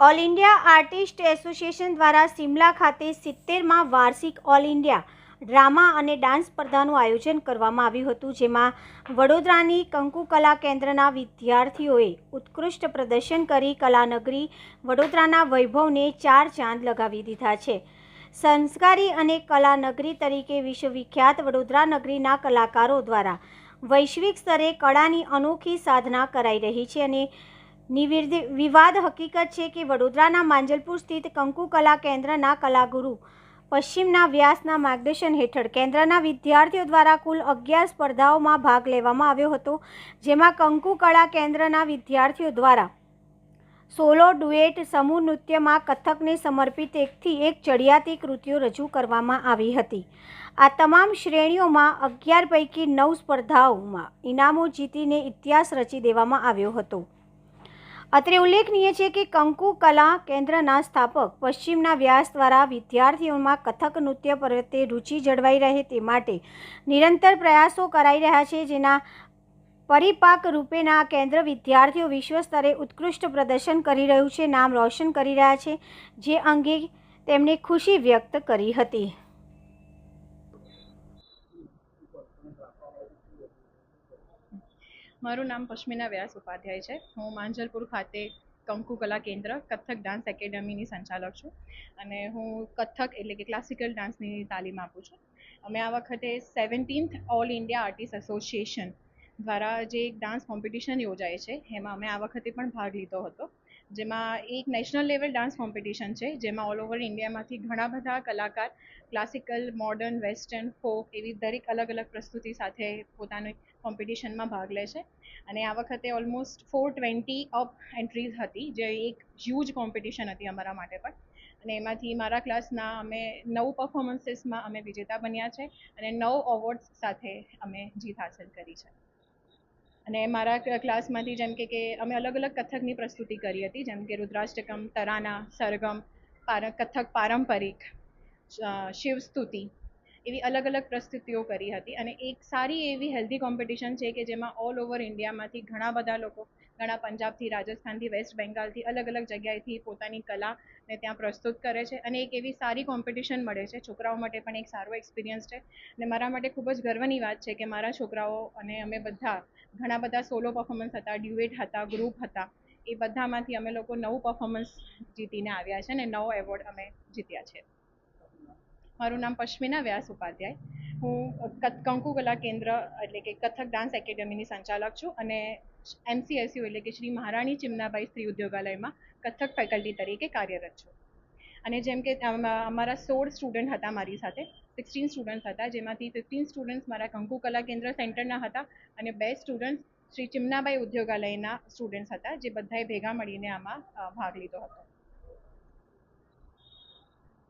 All India artist association દ્વારા સિમલા ખાતે 70માં વાર્ષિક ઓલ ઇન્ડિયા ડ્રામા અને ડાન્સ સ્પર્ધાનું આયોજન કરવામાં આવ્યું હતું, જેમાં વડોદરાની કંકુ કલા કેન્દ્રના વિદ્યાર્થીઓએ ઉત્કૃષ્ટ પ્રદર્શન કરી કલાનગરી વડોદરાના વૈભવને 4 ચાંદ લગાવી દીધા છે. સંસ્કારી અને કલાનગરી તરીકે વિશ્વવિખ્યાત વડોદરા નગરીના કલાકારો દ્વારા વૈશ્વિક સ્તરે કળાની અનોખી સાધના કરાઈ રહી છે અને વિવાદ હકીકત છે કે વડોદરાના માંજલપુર સ્થિત કંકુ કલા કેન્દ્રના કલાગુરુ પશ્ચિમના વ્યાસના માર્ગદર્શન હેઠળ કેન્દ્રના વિદ્યાર્થીઓ દ્વારા કુલ 11 સ્પર્ધાઓમાં ભાગ લેવામાં આવ્યો હતો, જેમાં કંકુ કળા કેન્દ્રના વિદ્યાર્થીઓ દ્વારા સોલો, ડુએટ, સમૂહ નૃત્યમાં કથકને સમર્પિત 1 થી 1 ચડિયાતી કૃતિઓ રજૂ કરવામાં આવી હતી. આ તમામ શ્રેણીઓમાં 11 પૈકી 9 સ્પર્ધાઓમાં ઇનામો જીતીને ઇતિહાસ રચી દેવામાં આવ્યો હતો. અત્રે ઉલ્લેખનીય છે કે કંકુ કલા કેન્દ્રના સ્થાપક પશ્ચિમના વ્યાસ દ્વારા વિદ્યાર્થીઓમાં કથક નૃત્ય પ્રત્યે રુચિ જળવાઈ રહે તે માટે નિરંતર પ્રયાસો કરાઈ રહ્યા છે, જેના પરિપાક રૂપેના કેન્દ્ર વિદ્યાર્થીઓ વિશ્વ સ્તરે ઉત્કૃષ્ટ પ્રદર્શન કરી રહ્યું છે, નામ રોશન કરી રહ્યા છે, જે અંગે તેમણે ખુશી વ્યક્ત કરી હતી. મારું નામ પશ્મિના વ્યાસ ઉપાધ્યાય છે. હું માંજલપુર ખાતે કંકુ કલા કેન્દ્ર કથક ડાન્સ એકેડમીની સંચાલક છું અને હું કથક એટલે કે ક્લાસિકલ ડાન્સની તાલીમ આપું છું. અમે આ વખતે 17th all India artist association દ્વારા જે એક ડાન્સ કોમ્પિટિશન યોજાય છે, એમાં અમે આ વખતે પણ ભાગ લીધો હતો, જેમાં એક નેશનલ લેવલ ડાન્સ કોમ્પિટિશન છે, જેમાં ઓલ ઓવર ઇન્ડિયામાંથી ઘણા બધા કલાકાર ક્લાસિકલ, મોડર્ન, વેસ્ટર્ન, ફોક એવી દરેક અલગ અલગ પ્રસ્તુતિ સાથે પોતાની કોમ્પિટિશનમાં ભાગ લે છે. અને આ વખતે ઓલમોસ્ટ 420 અપ એન્ટ્રીઝ હતી, જે એક હ્યુજ કોમ્પિટિશન હતી અમારા માટે પણ. અને એમાંથી મારા ક્લાસના અમે 9 પરફોર્મન્સીસમાં અમે વિજેતા બન્યા છે અને 9 અવોર્ડ્સ સાથે અમે જીત હાંસલ કરી છે. અને મારા ક્લાસમાંથી જેમ કે અમે અલગ અલગ કથકની પ્રસ્તુતિ કરી હતી, જેમ કે રુદ્રાષ્ટકમ, તરાના, સરગમ, કથક પારંપરિક, શિવસ્તુતિ એવી અલગ અલગ પ્રસ્તુતિઓ કરી હતી. અને એક સારી એવી હેલ્ધી કોમ્પિટિશન છે કે જેમાં ઓલ ઓવર ઇન્ડિયામાંથી ઘણા બધા લોકો, ઘણા પંજાબથી, રાજસ્થાનથી, વેસ્ટ બેંગાલથી, અલગ અલગ જગ્યાએથી પોતાની કલાને ત્યાં પ્રસ્તુત કરે છે અને એક એવી સારી કોમ્પિટિશન મળે છે. છોકરાઓ માટે પણ એક સારો એક્સપિરિયન્સ છે અને મારા માટે ખૂબ જ ગર્વની વાત છે કે મારા છોકરાઓ અને અમે બધા ઘણા બધા સોલો પરફોર્મન્સ હતા, ડ્યુએટ હતા, ગ્રુપ હતા, એ બધામાંથી અમે લોકો 9 પરફોર્મન્સ જીતીને આવ્યા છે અને 9 એવોર્ડ અમે જીત્યા છે. મારું નામ પશ્મિના વ્યાસ ઉપાધ્યાય. હું કંકુ કલા કેન્દ્ર એટલે કે કથક ડાન્સ એકેડમીની સંચાલક છું અને MCSU એટલે કે શ્રી મહારાણી ચિમનાબાઈ સ્ત્રી ઉદ્યોગાલયમાં કથક ફેકલ્ટી તરીકે કાર્યરત છું. અને જેમ કે અમારા 16 સ્ટુડન્ટ હતા મારી સાથે, 16 સ્ટુડન્ટ્સ હતા, જેમાંથી 15 સ્ટુડન્ટ્સ મારા કંકુ કલા કેન્દ્ર સેન્ટરના હતા અને 2 સ્ટુડન્ટ્સ શ્રી ચિમનાબાઈ ઉદ્યોગાલયના સ્ટુડન્ટ્સ હતા, જે બધાએ ભેગા મળીને આમાં ભાગ લીધો હતો.